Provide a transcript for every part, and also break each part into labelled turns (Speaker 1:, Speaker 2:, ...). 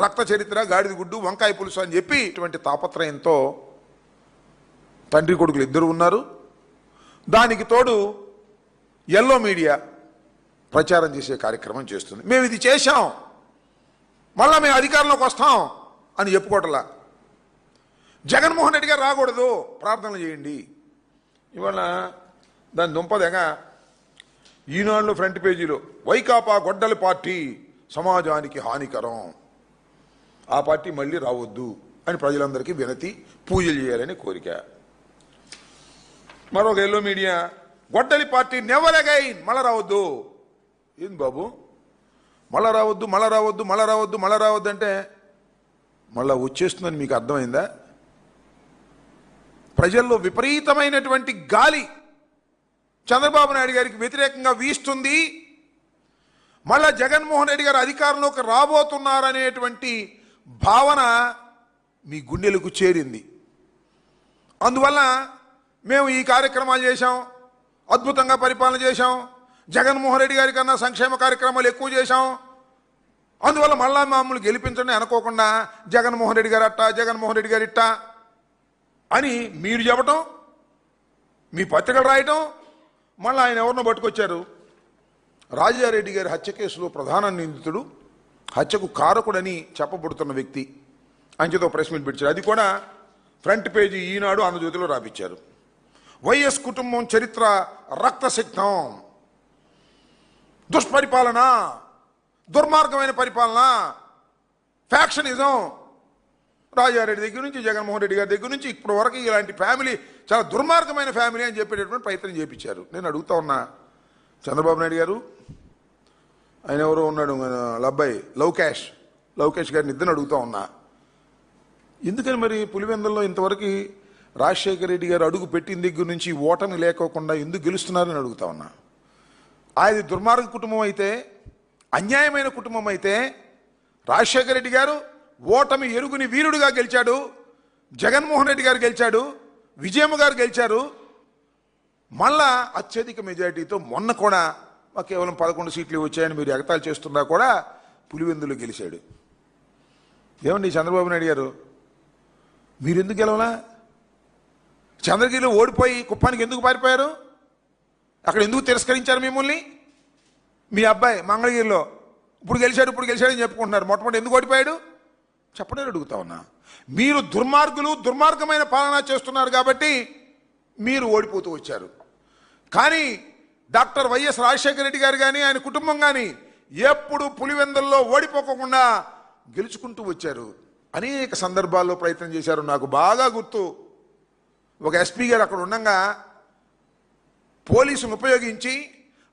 Speaker 1: రక్త చరిత్ర, గాడిద గుడ్డు, వంకాయ పులుసు అని చెప్పి ఇటువంటి తాపత్రయంతో తండ్రి కొడుకులు ఇద్దరు ఉన్నారు. దానికి తోడు ఎల్లో మీడియా ప్రచారం చేసే కార్యక్రమం చేస్తుంది. మేము ఇది చేశాం, మళ్ళా మేము అధికారంలోకి వస్తాం అని చెప్పుకోవట్లా. జగన్మోహన్ రెడ్డి గారు రాకూడదు, ప్రార్థనలు చేయండి. ఇవాళ దాని దుంపదగా ఈనాడులో ఫ్రంట్ పేజీలో వైకాపా గొడ్డలి పార్టీ సమాజానికి హానికరం, ఆ పార్టీ మళ్ళీ రావద్దు అని ప్రజలందరికీ వినతి, పూజలు చేయాలని కోరిక. మరొక ఎల్లో మీడియా గొడ్డలి పార్టీ నెవర్ అగైన్, మళ్ళా రావద్దు. ఏంది బాబు మళ్ళా రావద్దు, మళ్ళా రావద్దు, మళ్ళా రావద్దు, మళ్ళా రావద్దు అంటే మళ్ళా వచ్చేస్తుందని మీకు అర్థమైందా? ప్రజల్లో విపరీతమైనటువంటి గాలి చంద్రబాబు నాయుడు గారికి వ్యతిరేకంగా వీస్తుంది. మళ్ళా జగన్మోహన్ రెడ్డి గారు అధికారంలోకి రాబోతున్నారనేటువంటి భావన మీ గుండెలకు చేరింది. అందువల్ల మేము ఈ కార్యక్రమాలు చేశాం, అద్భుతంగా పరిపాలన చేశాం, జగన్మోహన్ రెడ్డి గారి కన్నా సంక్షేమ కార్యక్రమాలు ఎక్కువ చేశాం, అందువల్ల మళ్ళా మమ్మల్ని గెలిపించండి అనుకోకుండా జగన్మోహన్ రెడ్డి గారు అట్టా, జగన్మోహన్ రెడ్డి గారు ఇట్టా అని మీరు చెప్పటం, మీ పత్రికలు రాయటం. మళ్ళీ ఆయన ఎవరినో పట్టుకొచ్చారు, రాజారెడ్డి గారి హత్య కేసులో ప్రధాన నిందితుడు, హత్యకు కారకుడని చెప్పబడుతున్న వ్యక్తి అంచెతో ప్రెస్ మీట్ పెట్టారు. అది కూడా ఫ్రంట్ పేజీ ఈనాడు ఆంధ్రజ్యోతిలో రాపించారు. వైఎస్ కుటుంబం చరిత్ర రక్తసిక్తం, దుష్పరిపాలన, దుర్మార్గమైన పరిపాలన, ఫ్యాక్షనిజం, రాజారెడ్డి దగ్గర నుంచి జగన్మోహన్ రెడ్డి గారి దగ్గర నుంచి ఇప్పటి వరకు ఇలాంటి ఫ్యామిలీ చాలా దుర్మార్గమైన ఫ్యామిలీ అని చెప్పేటటువంటి ప్రయత్నం చేయించారు. నేను అడుగుతా ఉన్నా, చంద్రబాబు నాయుడు గారు, ఆయన ఎవరో ఉన్నాడు అబ్బాయి లవకేష్ గారిని ఇద్దరిని అడుగుతా ఉన్నా, ఎందుకని మరి పులివెందుల్లో ఇంతవరకు రాజశేఖర రెడ్డి గారు అడుగు పెట్టిన దగ్గర నుంచి ఓటమి లేకోకుండా ఎందుకు గెలుస్తున్నారని అడుగుతా ఉన్నా. ఆయన దుర్మార్గ కుటుంబం అయితే, అన్యాయమైన కుటుంబం అయితే రాజశేఖర రెడ్డి గారు ఓటమి ఎరుగుని వీరుడుగా గెలిచాడు, జగన్మోహన్ రెడ్డి గారు గెలిచాడు, విజయమ్మ గారు గెలిచారు. మళ్ళా అత్యధిక మెజారిటీతో మొన్న కూడా కేవలం 11 సీట్లు వచ్చాయని మీరు ఎగతాళి చేస్తున్నా కూడా పులివెందులో గెలిచాడు. ఏమండి చంద్రబాబు నాయుడు గారు, మీరు ఎందుకు గెలవలా? చంద్రగిరిలో ఓడిపోయి కుప్పానికి ఎందుకు పారిపోయారు? అక్కడ ఎందుకు తిరస్కరించారు మిమ్మల్ని? మీ అబ్బాయి మంగళగిరిలో ఇప్పుడు గెలిచాడని చెప్పుకుంటున్నారు. మొట్టమొదటి ఎందుకు ఓడిపోయాడు చెప్పడే అడుగుతా ఉన్నా. మీరు దుర్మార్గమైన పాలన చేస్తున్నారు కాబట్టి మీరు ఓడిపోతూ వచ్చారు. కానీ డాక్టర్ వైఎస్ రాజశేఖర రెడ్డి గారు కానీ ఆయన కుటుంబం కానీ ఎప్పుడు పులివెందుల్లో ఓడిపోకుండా గెలుచుకుంటూ వచ్చారు. అనేక సందర్భాల్లో ప్రయత్నం చేశారు. నాకు బాగా గుర్తు, ఒక ఎస్పీ గారు అక్కడ ఉండగా పోలీసును ఉపయోగించి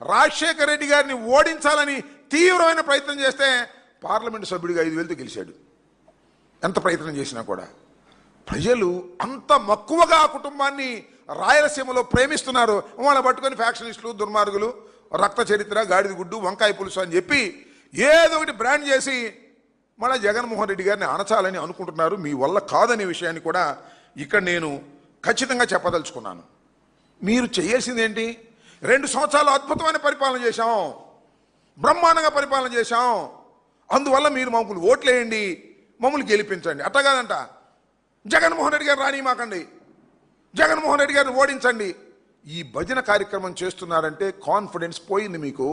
Speaker 1: రాజశేఖర రెడ్డి గారిని ఓడించాలని తీవ్రమైన ప్రయత్నం చేస్తే పార్లమెంటు సభ్యుడిగా 5,000తో గెలిచాడు. ఎంత ప్రయత్నం చేసినా కూడా ప్రజలు అంత మక్కువగా ఆ కుటుంబాన్ని రాయలసీమలో ప్రేమిస్తున్నారు. వాళ్ళ పట్టుకొని ఫ్యాక్షనిస్టులు, దుర్మార్గులు, రక్త చరిత్ర, గాడిద గుడ్డు, వంకాయ పులుసు అని చెప్పి ఏదో ఒకటి బ్రాండ్ చేసి మళ్ళీ జగన్మోహన్ రెడ్డి గారిని అణచాలని అనుకుంటున్నారు. మీ వల్ల కాదనే విషయాన్ని కూడా ఇక్కడ నేను ఖచ్చితంగా చెప్పదలుచుకున్నాను. మీరు చేయాల్సింది ఏంటి? 2 సంవత్సరాలు అద్భుతమైన పరిపాలన చేశాం, బ్రహ్మాండంగా పరిపాలన చేశాం, అందువల్ల మీరు మమ్మల్ని ఓట్లేయండి, మమ్మల్ని గెలిపించండి. అట్ట కాదంట, జగన్మోహన్ రెడ్డి గారు రానిమాకండి, జగన్మోహన్ రెడ్డి గారిని ఓడించండి. ఈ భజన కార్యక్రమం చేస్తున్నారంటే కాన్ఫిడెన్స్ పోయింది మీకు.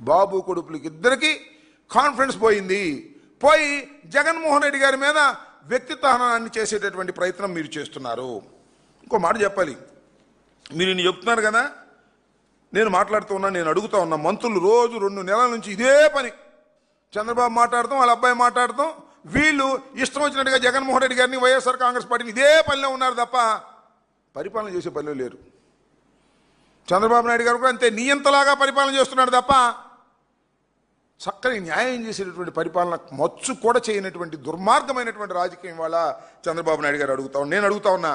Speaker 1: బాబు కొడుకులకి ఇద్దరికి కాన్ఫిడెన్స్ పోయి జగన్మోహన్ రెడ్డి గారి మీద వ్యక్తిత్వహనాన్ని చేసేటటువంటి ప్రయత్నం మీరు చేస్తున్నారు. ఇంకో మాట చెప్పాలి, మీరు ఇన్ని చెప్తున్నారు కదా, నేను మాట్లాడుతూ ఉన్నా, నేను అడుగుతా ఉన్నా, మంత్రులు రోజు 2 నెలల నుంచి ఇదే పని, చంద్రబాబు మాట్లాడతాం, వాళ్ళ అబ్బాయి మాట్లాడతాం, వీళ్ళు ఇష్టం వచ్చినట్టుగా జగన్మోహన్ రెడ్డి గారిని, వైఎస్ఆర్ కాంగ్రెస్ పార్టీని ఇదే పనిలో ఉన్నారు తప్ప పరిపాలన చేసే పనిలో లేరు. చంద్రబాబు నాయుడు గారు కూడా అంతే, నియంతలాగా పరిపాలన చేస్తున్నాడు తప్ప చక్కని న్యాయం చేసేటటువంటి పరిపాలన మచ్చు కూడా చేయనటువంటి దుర్మార్గమైనటువంటి రాజకీయం వల్ల చంద్రబాబు నాయుడు గారు నేను అడుగుతా ఉన్నా,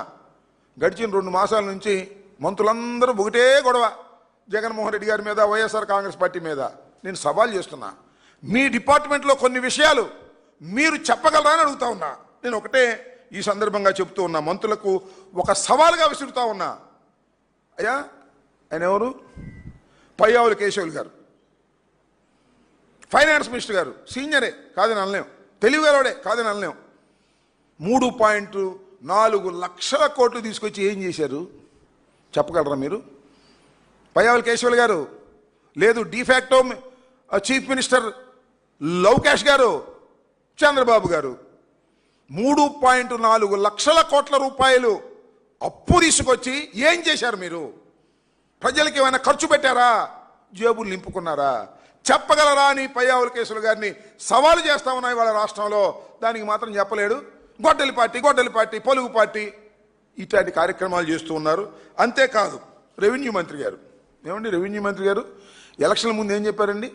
Speaker 1: గడిచిన 2 మాసాల నుంచి మంత్రులందరూ ఒకటే గొడవ జగన్మోహన్ రెడ్డి గారి మీద, వైఎస్ఆర్ కాంగ్రెస్ పార్టీ మీద. నేను సవాల్ చేస్తున్నా, మీ డిపార్ట్మెంట్లో కొన్ని విషయాలు మీరు చెప్పగలరా అని అడుగుతా ఉన్నా. నేను ఒకటే ఈ సందర్భంగా చెప్తూ ఉన్నా, మంత్రులకు ఒక సవాల్గా విసురుతా ఉన్నా. అయ్యా, ఆయన ఎవరు? పయ్యావుల కేశవులు గారు, ఫైనాన్స్ మినిస్టర్ గారు, సీనియరే కాదని అనలేం, తెలివిగలవాడే కాదని అనలేం. 3.4 లక్షల కోట్లు తీసుకొచ్చి ఏం చేశారు చెప్పగలరా మీరు? పయ్యావుల కేశవులు గారు, లేదు డిఫాక్టో చీఫ్ మినిస్టర్ లోకేష్ గారు, చంద్రబాబు గారు 3.4 లక్షల కోట్ల రూపాయలు అప్పు తీసుకొచ్చి ఏం చేశారు మీరు? ప్రజలకి ఏమైనా ఖర్చు పెట్టారా? జేబులు నింపుకున్నారా? చెప్పగలరా అని పయ్యావుల కేశవులు గారిని సవాలు చేస్తా ఉన్నాయి వాళ్ళ రాష్ట్రంలో. దానికి మాత్రం చెప్పలేడు. గొడ్డలి పార్టీ, పొలుగు పార్టీ ఇట్లాంటి కార్యక్రమాలు చేస్తూ ఉన్నారు. అంతేకాదు రెవెన్యూ మంత్రి గారు, ఏమండి రెవెన్యూ మంత్రి గారు ఎలక్షన్ల ముందు ఏం చెప్పారండి?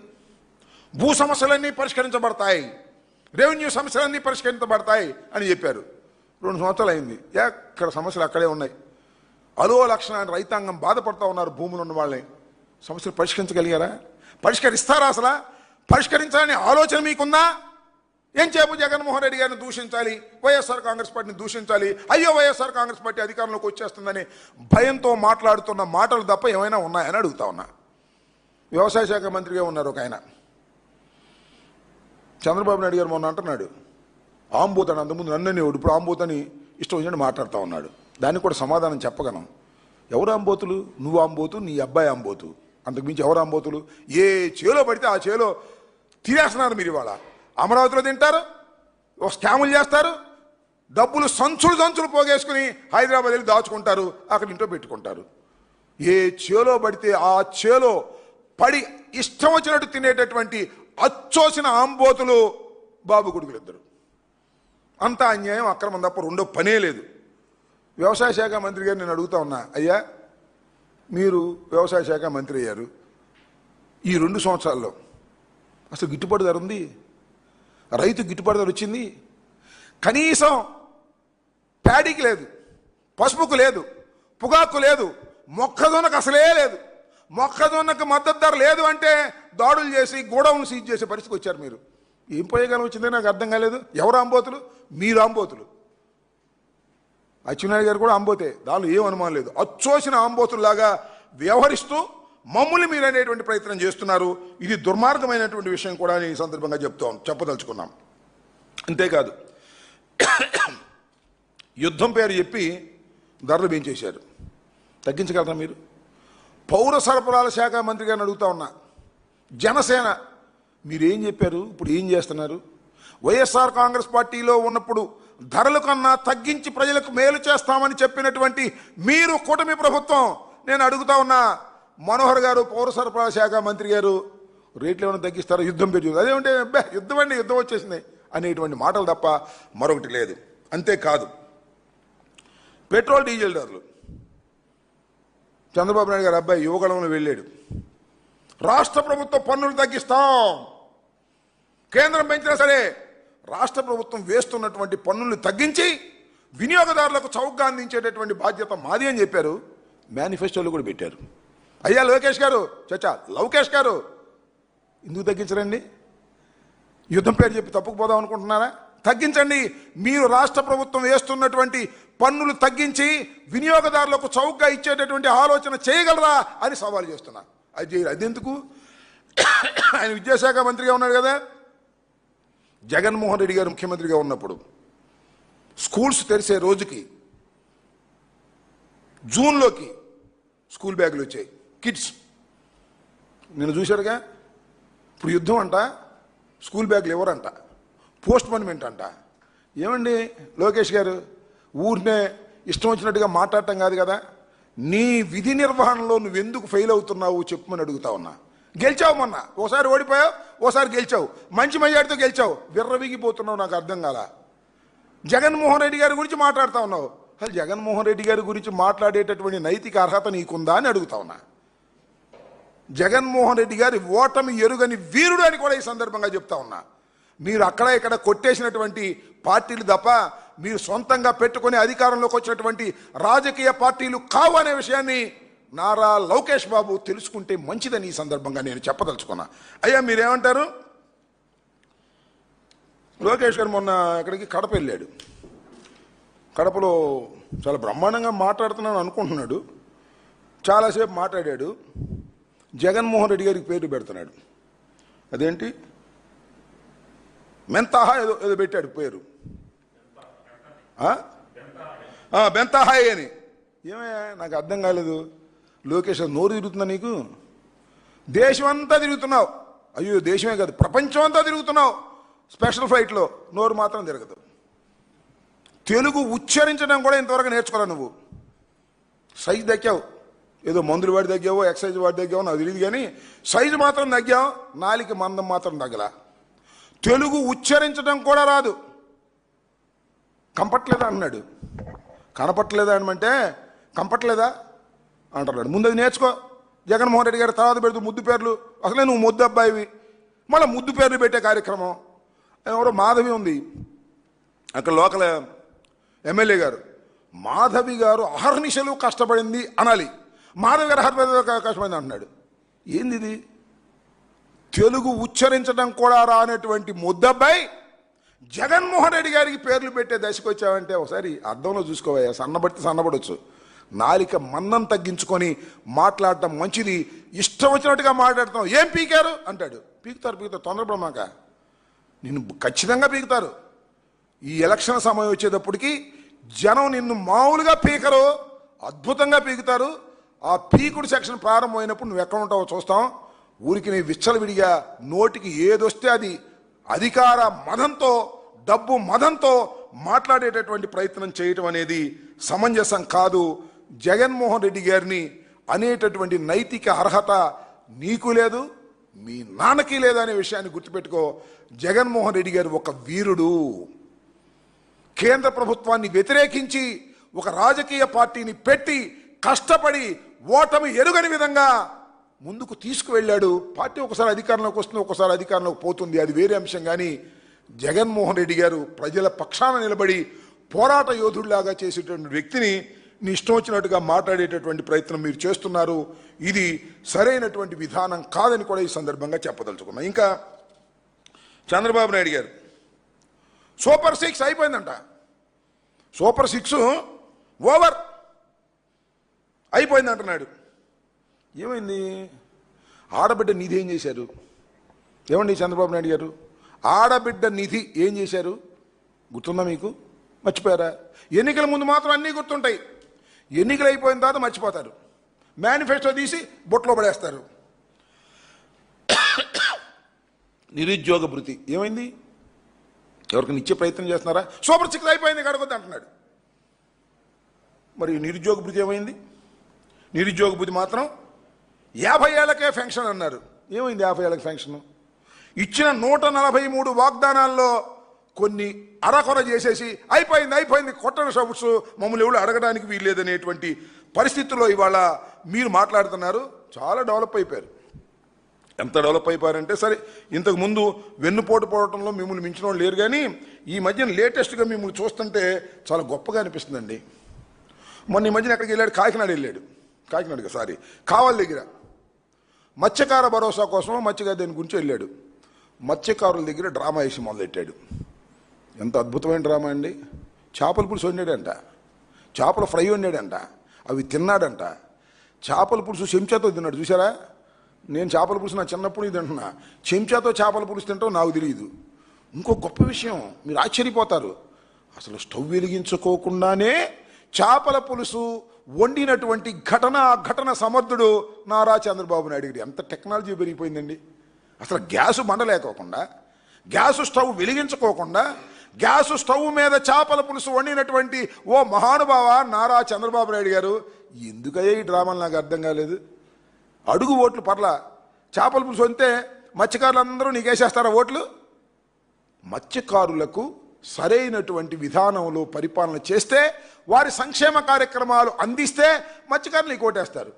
Speaker 1: భూ సమస్యలన్నీ పరిష్కరించబడతాయి, రెవెన్యూ సమస్యలన్నీ పరిష్కరించబడతాయి అని చెప్పారు. 2 సంవత్సరాలు అయింది, ఎక్కడ సమస్యలు అక్కడే ఉన్నాయి. అలో లక్షణాన్ని రైతాంగం బాధపడుతూ ఉన్నారు. భూములు ఉన్న వాళ్ళని సమస్యలు పరిష్కరించగలిగారా? పరిష్కరిస్తారా? అసలు పరిష్కరించాలని ఆలోచన మీకుందా? ఏం చేపు జగన్మోహన్ రెడ్డి గారిని దూషించాలి, వైఎస్ఆర్ కాంగ్రెస్ పార్టీని దూషించాలి, అయ్యో వైఎస్ఆర్ కాంగ్రెస్ పార్టీ అధికారంలోకి వచ్చేస్తుందని భయంతో మాట్లాడుతున్న మాటలు తప్ప ఏమైనా ఉన్నాయని అడుగుతా ఉన్నా. వ్యవసాయ శాఖ మంత్రిగా ఉన్నారు ఒక ఆయన, చంద్రబాబు నాయుడు గారు మొన్న అంటున్నాడు ఆంబోతని, అంతకుముందు నన్ను ఇప్పుడు ఆంబోతని ఇష్టం వచ్చినట్టు మాట్లాడుతూ ఉన్నాడు. దానికి కూడా సమాధానం చెప్పగలను. ఎవరు ఆంబోతులు? నువ్వు ఆంబోతు, నీ అబ్బాయి ఆంబోతు, అంతకుమించి ఎవరు ఆంబోతులు? ఏ చేలో పడితే ఆ చేలో తినేస్తున్నారు మీరు. ఇవాళ అమరావతిలో తింటారు, స్కాములు చేస్తారు, డబ్బులు సంచులు పోగేసుకుని హైదరాబాద్ వెళ్ళి దాచుకుంటారు, అక్కడ ఇంట్లో పెట్టుకుంటారు. ఏ చేలో పడితే ఆ చేలో పడి ఇష్టం వచ్చినట్టు తినేటటువంటి అచ్చోసిన ఆంబోతులు బాబు కొడుకులు ఇద్దరు. అంత అన్యాయం, అక్రమం తప్ప రెండో పనే లేదు. వ్యవసాయ శాఖ మంత్రి గారు నేను అడుగుతా ఉన్నా, అయ్యా మీరు వ్యవసాయ శాఖ మంత్రి అయ్యారు, ఈ 2 సంవత్సరాల్లో అసలు గిట్టుబాటు ధర ఉంది? రైతు గిట్టుబాటు ధర వచ్చింది? కనీసం ప్యాడీకి లేదు, పసుపుకు లేదు, పొగాకు లేదు, మొక్కజొన్నకు అసలే లేదు. మొక్కజొన్నకు మద్దతు ధర లేదు అంటే దాడులు చేసి గోడౌన్ సీజ్ చేసే పరిస్థితికి వచ్చారు మీరు. ఏం పోయేగాలం వచ్చిందో నాకు అర్థం కాలేదు. ఎవరు ఆంబోతులు? మీరు ఆంబోతులు. అచ్చెన్నాయుడు గారు కూడా ఆంబోతే, దానిలో ఏం అనుమానం లేదు. అచ్చోసిన ఆంబోతుల్లాగా వ్యవహరిస్తూ మమ్మల్ని మీరు అనేటువంటి ప్రయత్నం చేస్తున్నారు. ఇది దుర్మార్గమైనటువంటి విషయం కూడా ఈ సందర్భంగా చెప్పదలుచుకున్నాం. అంతేకాదు యుద్ధం పేరు చెప్పి ధరలు పెంచేశారు. తగ్గించగలరా మీరు? పౌర సరఫరాల శాఖ మంత్రి గారిని అడుగుతా ఉన్నా, జనసేన మీరేం చెప్పారు, ఇప్పుడు ఏం చేస్తున్నారు? వైఎస్ఆర్ కాంగ్రెస్ పార్టీలో ఉన్నప్పుడు ధరల కన్నా తగ్గించి ప్రజలకు మేలు చేస్తామని చెప్పినటువంటి మీరు కూటమి ప్రభుత్వం, నేను అడుగుతా ఉన్నా మనోహర్ గారు పౌర సరఫరాల శాఖ మంత్రి గారు, రేట్లు ఏమైనా తగ్గిస్తారో? యుద్ధం పెట్టి అదేమంటే యుద్ధం వచ్చేసింది అనేటువంటి మాటలు తప్ప మరొకటి లేదు. అంతేకాదు పెట్రోల్ డీజిల్ ధరలు, చంద్రబాబు నాయుడు గారు అబ్బాయి యువగళంలో వెళ్ళాడు, రాష్ట్ర ప్రభుత్వం పన్నులు తగ్గిస్తాం, కేంద్రం పెంచినా సరే రాష్ట్ర ప్రభుత్వం వేస్తున్నటువంటి పన్నులు తగ్గించి వినియోగదారులకు చౌకగా అందించేటటువంటి బాధ్యత మాది అని చెప్పారు. మేనిఫెస్టోలో కూడా పెట్టారు. అయ్యా లోకేష్ గారు, లవకేష్ గారు, ఎందుకు తగ్గించరండి? యుద్ధం పేరు చెప్పి తప్పుకుపోదాం అనుకుంటున్నారా? తగ్గించండి. మీరు రాష్ట్ర ప్రభుత్వం వేస్తున్నటువంటి పన్నులు తగ్గించి వినియోగదారులకు చౌకగా ఇచ్చేటటువంటి ఆలోచన చేయగలరా అని సవాల్ చేస్తున్నా. అది చేయరు. అదెందుకు? ఆయన విద్యాశాఖ మంత్రిగా ఉన్నాడు కదా. జగన్మోహన్ రెడ్డి గారు ముఖ్యమంత్రిగా ఉన్నప్పుడు స్కూల్స్ తెరిసే రోజుకి జూన్లోకి స్కూల్ బ్యాగులు వచ్చాయి, కిడ్స్. నేను చూశారుగా. ఇప్పుడు యుద్ధం అంట, స్కూల్ బ్యాగులు ఎవరంట, పోస్ట్పోన్మెంట్ అంట. ఏమండి లోకేష్ గారు, ఊరినే ఇష్టం వచ్చినట్టుగా మాట్లాడటం కాదు కదా. నీ విధి నిర్వహణలో నువ్వెందుకు ఫెయిల్ అవుతున్నావు చెప్పమని అడుగుతా ఉన్నా. గెలిచావు మొన్న, ఓసారి ఓడిపోయావు, ఓసారి గెలిచావు, మంచి మెజార్టీతో గెలిచావు, విర్రవీగిపోతున్నావు. నాకు అర్థం కాల. జగన్మోహన్ రెడ్డి గారి గురించి మాట్లాడుతూ ఉన్నావు. అసలు జగన్మోహన్ రెడ్డి గారి గురించి మాట్లాడేటటువంటి నైతిక అర్హత నీకుందా అని అడుగుతా ఉన్నా. జగన్మోహన్ రెడ్డి గారి ఓటమి ఎరుగని వీరుడు అని కూడా ఈ సందర్భంగా చెప్తా ఉన్నా. మీరు అక్కడ ఇక్కడ కొట్టేసినటువంటి పార్టీలు తప్ప మీరు సొంతంగా పెట్టుకుని అధికారంలోకి వచ్చినటువంటి రాజకీయ పార్టీలు కావు అనే విషయాన్ని నారా లోకేష్ బాబు తెలుసుకుంటే మంచిదని ఈ సందర్భంగా నేను చెప్పదలుచుకున్నా. అయ్యా మీరేమంటారు? లోకేష్ గారు మొన్న ఎక్కడికి కడప వెళ్ళాడు. కడపలో చాలా బ్రహ్మాండంగా మాట్లాడుతున్నాను అనుకుంటున్నాడు. చాలాసేపు మాట్లాడాడు. జగన్మోహన్ రెడ్డి గారికి పేరు పెడుతున్నాడు. అదేంటి? మెంతాహా ఏదో ఏదో పెట్టాడు పేరు, బెంతాహాయ్ అని. ఏమయ్యా నాకు అర్థం కాలేదు. లోకేష్ నోరు తిరుగుతుందా నీకు? దేశం అంతా తిరుగుతున్నావు, అయ్యో దేశమే కాదు ప్రపంచం అంతా తిరుగుతున్నావు, స్పెషల్ ఫ్లైట్లో నోరు మాత్రం తిరగదు. తెలుగు ఉచ్చరించడం కూడా ఇంతవరకు నేర్చుకోరా నువ్వు. సైజు దక్కావు, ఏదో మందులు వాడి తగ్గావో ఎక్సైజ్ వాడి తగ్గావో నాకు తెలియదు, కానీ సైజు మాత్రం తగ్గావు, నాలిక మందం మాత్రం తగ్గలా. తెలుగు ఉచ్చరించడం కూడా రాదు. కంపట్లేదా అన్నాడు, కనపట్లేదా అనమంటే కంపట్లేదా అంటున్నాడు. ముందు అది నేర్చుకో. జగన్మోహన్ రెడ్డి గారి తర్వాత పెడుతూ ముద్దు పేర్లు, అసలే నువ్వు ముద్దు అబ్బాయివి, మళ్ళీ ముద్దు పేర్లు పెట్టే కార్యక్రమం. ఎవరో మాధవి ఉంది అక్కడ లోకల్ ఎమ్మెల్యే గారు, మాధవి గారు అహర్నిశలు కష్టపడింది అనాలి, మాధవి గారు కష్టపడింది అంటున్నాడు. ఏంది ఇది? తెలుగు ఉచ్చరించడం కూడా రానటువంటి ముద్దబ్బాయి జగన్మోహన్ రెడ్డి గారికి పేర్లు పెట్టే దశకు వచ్చావంటే ఒకసారి అర్థంలో చూసుకోవయ్యా. సన్నబడితే సన్నబడవచ్చు, నాలిక మందం తగ్గించుకొని మాట్లాడటం మంచిది. ఇష్టం వచ్చినట్టుగా మాట్లాడతాం. ఏం పీకారు అంటాడు. పీకుతారు తొందరపడమాక, నిన్ను ఖచ్చితంగా పీకుతారు. ఈ ఎలక్షన్ సమయం వచ్చేటప్పటికి జనం నిన్ను మామూలుగా పీకరు, అద్భుతంగా పీకుతారు. ఆ పీకుడు సెక్షన్ ప్రారంభమైనప్పుడు నువ్వు ఎక్కడ ఉంటావో చూస్తాం. ఊరికి నీ విచ్చలవిడిగా నోటికి ఏదొస్తే అది అధికార మదంతో, డబ్బు మదంతో మాట్లాడేటటువంటి ప్రయత్నం చేయటం అనేది సమంజసం కాదు. జగన్మోహన్ రెడ్డి గారిని అనేటటువంటి నైతిక అర్హత నీకు లేదు, మీ నాన్నకి లేదు అనే విషయాన్ని గుర్తుపెట్టుకో. జగన్మోహన్ రెడ్డి గారు ఒక వీరుడు. కేంద్ర ప్రభుత్వాన్ని వ్యతిరేకించి ఒక రాజకీయ పార్టీని పెట్టి కష్టపడి ఓటమి ఎరుగని విధంగా ముందుకు తీసుకువెళ్ళాడు. పార్టీ ఒకసారి అధికారంలోకి వస్తుంది, ఒకసారి అధికారంలోకి పోతుంది, అది వేరే అంశం. కానీ జగన్మోహన్ రెడ్డి గారు ప్రజల పక్షాన నిలబడి పోరాట యోధుడిలాగా చేసేటువంటి వ్యక్తిని నీ ఇష్టం వచ్చినట్టుగా మాట్లాడేటటువంటి ప్రయత్నం మీరు చేస్తున్నారు. ఇది సరైనటువంటి విధానం కాదని కూడా ఈ సందర్భంగా చెప్పదలుచుకున్నాం. ఇంకా చంద్రబాబు నాయుడు గారు సూపర్ 6 అయిపోయిందంట. సూపర్ 6 ఓవర్ అయిపోయింది అంటున్నాడు. ఏమైంది? ఆడబిడ్డ నిధి ఏం చేశారు? ఏమండి చంద్రబాబు నాయుడు గారు, ఆడబిడ్డ నిధి ఏం చేశారు గుర్తుందా మీకు? మర్చిపోయారా? ఎన్నికల ముందు మాత్రం అన్నీ గుర్తుంటాయి, ఎన్నికలు అయిపోయిన తర్వాత మర్చిపోతారు. మేనిఫెస్టో తీసి బొట్లో పడేస్తారు. నిరుద్యోగ భృతి ఏమైంది? ఎవరికైనా ఇచ్చే ప్రయత్నం చేస్తున్నారా? సూపర్ 6 అయిపోయింది కడగొద్దు అంటున్నాడు. మరి నిరుద్యోగ భృతి ఏమైంది? నిరుద్యోగ భృతి మాత్రం 50 ఏళ్లకే ఫెన్షన్ అన్నారు. ఏమైంది 50 ఏళ్ళకి ఫెన్షన్? ఇచ్చిన 143 వాగ్దానాల్లో కొన్ని అరకొర చేసేసి అయిపోయింది కొట్టని సౌట్స్ మమ్మల్ని ఎవరు అడగడానికి వీల్లేదనేటువంటి పరిస్థితుల్లో ఇవాళ మీరు మాట్లాడుతున్నారు. చాలా డెవలప్ అయిపోయారు. ఎంత డెవలప్ అయిపోయారంటే, సరే ఇంతకు ముందు వెన్నుపోటు పోవడంలో మిమ్మల్ని మించిన వాళ్ళు లేరు, కానీ ఈ మధ్యన లేటెస్ట్గా మిమ్మల్ని చూస్తుంటే చాలా గొప్పగా అనిపిస్తుందండి. మొన్న ఈ మధ్యన ఎక్కడికి వెళ్ళాడు? కాకినాడ కావలి దగ్గర మత్స్యకార భరోసా కోసం మత్స్యకార దేని గురించి వెళ్ళాడు. మత్స్యకారుల దగ్గర డ్రామా వేసి మొదలెట్టాడు. ఎంత అద్భుతమైన డ్రామా అండి. చేపల పులుసు వండాడంట, చేపల ఫ్రై వండాడంట, అవి తిన్నాడంట. చేపల పులుసు చెంచాతో తిన్నాడు. చూసారా? నేను చేపల పులుసు నా చిన్నప్పుడు ఇది తింటున్నా, చెంచాతో చేపల పులుసు తింటాం నాకు తెలియదు. ఇంకో గొప్ప విషయం, మీరు ఆశ్చర్యపోతారు, అసలు స్టవ్ వెలిగించుకోకుండానే చేపల పులుసు వండినటువంటి ఘటన సమర్థుడు నారా చంద్రబాబు నాయుడు గారు. ఎంత టెక్నాలజీ పెరిగిపోయిందండి. అసలు గ్యాసు మండలేకోకుండా, గ్యాసు స్టవ్ వెలిగించుకోకుండా, గ్యాసు స్టవ్ మీద చేపల పులుసు వండినటువంటి ఓ మహానుభావ నారా చంద్రబాబు నాయుడు గారు. ఎందుకయ్యా ఈ డ్రామాలు నాకు అర్థం కాలేదు. అడుగు ఓట్లు పర్లా, చేపల పులుసు వండితే మత్స్యకారులందరూ నీకేసేస్తారా ఓట్లు? మత్స్యకారులకు సరైనటువంటి విధానంలో పరిపాలన చేస్తే, వారి సంక్షేమ కార్యక్రమాలు అందిస్తే మత్స్యకారులు నీకు ఓటేస్తారు.